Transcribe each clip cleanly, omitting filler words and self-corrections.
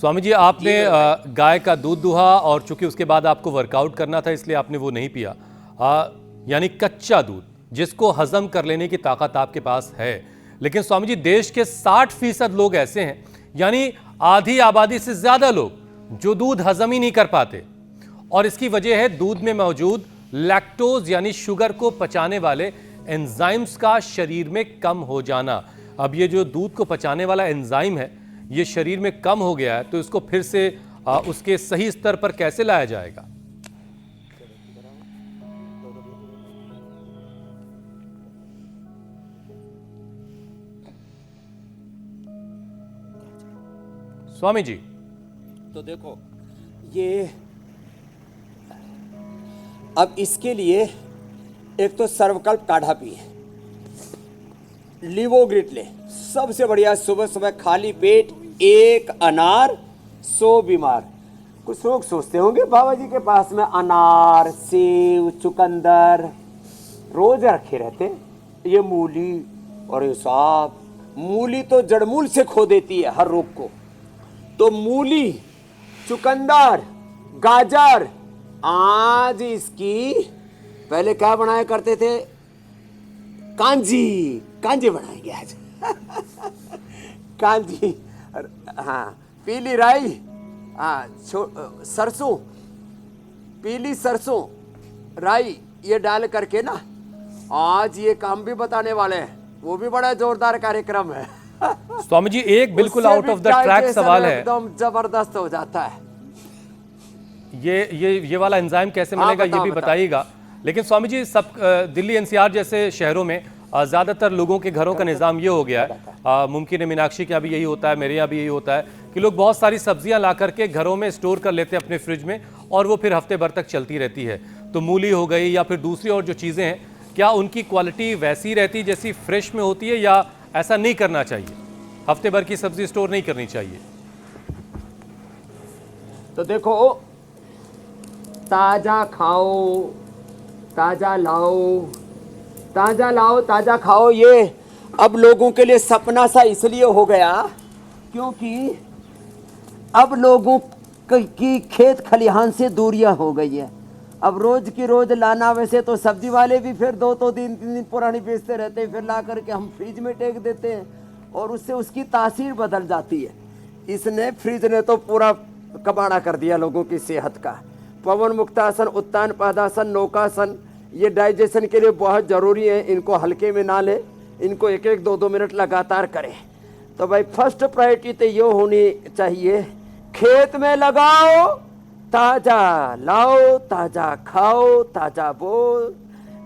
स्वामी जी, आपने गाय का दूध दुहा और चूंकि उसके बाद आपको वर्कआउट करना था इसलिए आपने वो नहीं पिया, यानी कच्चा दूध जिसको हजम कर लेने की ताकत आपके पास है। लेकिन स्वामी जी, देश के 60% लोग ऐसे हैं, यानी आधी आबादी से ज्यादा लोग, जो दूध हजम ही नहीं कर पाते। और इसकी वजह है दूध में मौजूद लैक्टोज यानी शुगर को पचाने वाले एंजाइम्स का शरीर में कम हो जाना। अब ये जो दूध को पचाने वाला एंजाइम है ये शरीर में कम हो गया है, तो इसको फिर से उसके सही स्तर पर कैसे लाया जाएगा? स्वामी जी, तो देखो ये अब इसके लिए एक तो सर्वकल्प काढ़ा पिए, लिवोग्रिट ले, सबसे बढ़िया। सुबह सुबह खाली पेट एक अनार, 100 बीमार। कुछ लोग सोचते होंगे बाबा जी के पास में अनार, सेब, चुकंदर रोज रखे रहते, ये मूली। और ये साहब, मूली तो जड़मूल से खो देती है हर रोग को। तो मूली, चुकंदर, गाजर, आज इसकी पहले क्या बनाया करते थे, कांजी, कांजी बनाएंगे आज कांजी। हाँ, पीली राई, हाँ, सरसों, पीली सरसों, राई, ये डाल करके ना आज ये काम भी बताने वाले हैं। वो भी बड़ा जोरदार कार्यक्रम है स्वामी जी, एक बिल्कुल आउट ऑफ द ट्रैक सवाल है, एकदम जबरदस्त हो जाता है। ये वाला एंजाइम कैसे मिलेगा, ये भी बताइएगा। लेकिन स्वामी जी, सब दिल्ली एनसीआर जैसे शहरों में ज़्यादातर लोगों के घरों का निज़ाम ये हो गया है, मुमकिन है मीनाक्षी के यहाँ भी यही होता है, मेरे यहाँ भी यही होता है, कि लोग बहुत सारी सब्जियां ला करके घरों में स्टोर कर लेते हैं अपने फ्रिज में, और वो फिर हफ्ते भर तक चलती रहती है। तो मूली हो गई या फिर दूसरी और जो चीज़ें हैं, क्या उनकी क्वालिटी वैसी रहती जैसी फ्रेश में होती है, या ऐसा नहीं करना चाहिए, हफ्ते भर की सब्जी स्टोर नहीं करनी चाहिए? तो देखो, ताजा खाओ, ताजा लाओ, ताजा लाओ, ताजा खाओ, ये अब लोगों के लिए सपना सा इसलिए हो गया क्योंकि अब लोगों की खेत खलिहान से दूरियां हो गई है। अब रोज की रोज लाना, वैसे तो सब्जी वाले भी फिर 2-3 दिन पुरानी बेचते रहते हैं, फिर ला करके हम फ्रिज में टेक देते हैं और उससे उसकी तासीर बदल जाती है। इसने, फ्रिज ने तो पूरा कबाड़ा कर दिया लोगों की सेहत का। पवन मुक्तासन, उत्तान पादासन, नौकासन, ये डाइजेशन के लिए बहुत ज़रूरी है। इनको हल्के में ना ले, इनको 1-1, 2-2 मिनट लगातार करें। तो भाई फर्स्ट प्रायोरिटी तो ये होनी चाहिए, खेत में लगाओ, ताज़ा लाओ, ताज़ा खाओ, ताज़ा बोल।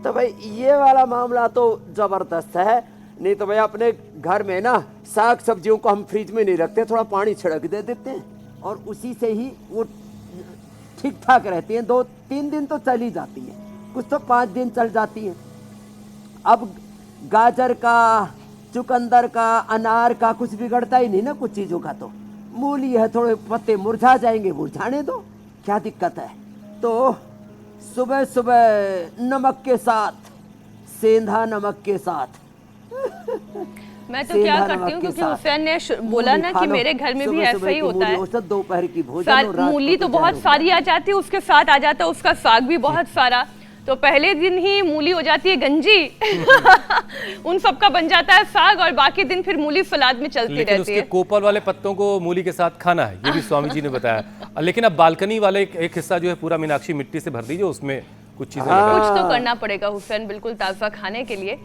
तो भाई ये वाला मामला तो ज़बरदस्त है। नहीं तो भाई अपने घर में ना साग सब्जियों को हम फ्रिज में नहीं रखते, थोड़ा पानी छिड़क दे देते हैं और उसी से ही वो ठीक ठाक रहती हैं। 2-3 दिन तो चली जाती हैं, कुछ तो 5 दिन चल जाती हैं। अब गाजर का, चुकंदर का, अनार का कुछ बिगड़ता ही नहीं ना कुछ चीज़ों का। तो मूली है, थोड़े पत्ते मुरझा जाएंगे, मुरझाने दो, क्या दिक्कत है। तो सुबह सुबह नमक के साथ, सेंधा नमक के साथ मैं तो क्या करती हूँ, क्योंकि हुसैन ने बोला ना कि मेरे घर में भी ऐसा ही होता है। दोपहर की भोजन, मूली तो बहुत सारी आ जाती है, उसके साथ आ जाता है उसका साग भी बहुत सारा। तो पहले दिन ही मूली हो जाती है गंजी उन सब का बन जाता है साग, और बाकी दिन फिर मूली सलाद में चलती रहती है। उसके कोपल वाले पत्तों को मूली के साथ खाना है, ये भी स्वामी जी ने बताया। लेकिन अब बालकनी वाले एक हिस्सा जो है पूरा मीनाक्षी मिट्टी से भर दीजिए, उसमें कुछ चीजें कुछ तो करना पड़ेगा हुसैन, बिल्कुल ताज़ा खाने के लिए।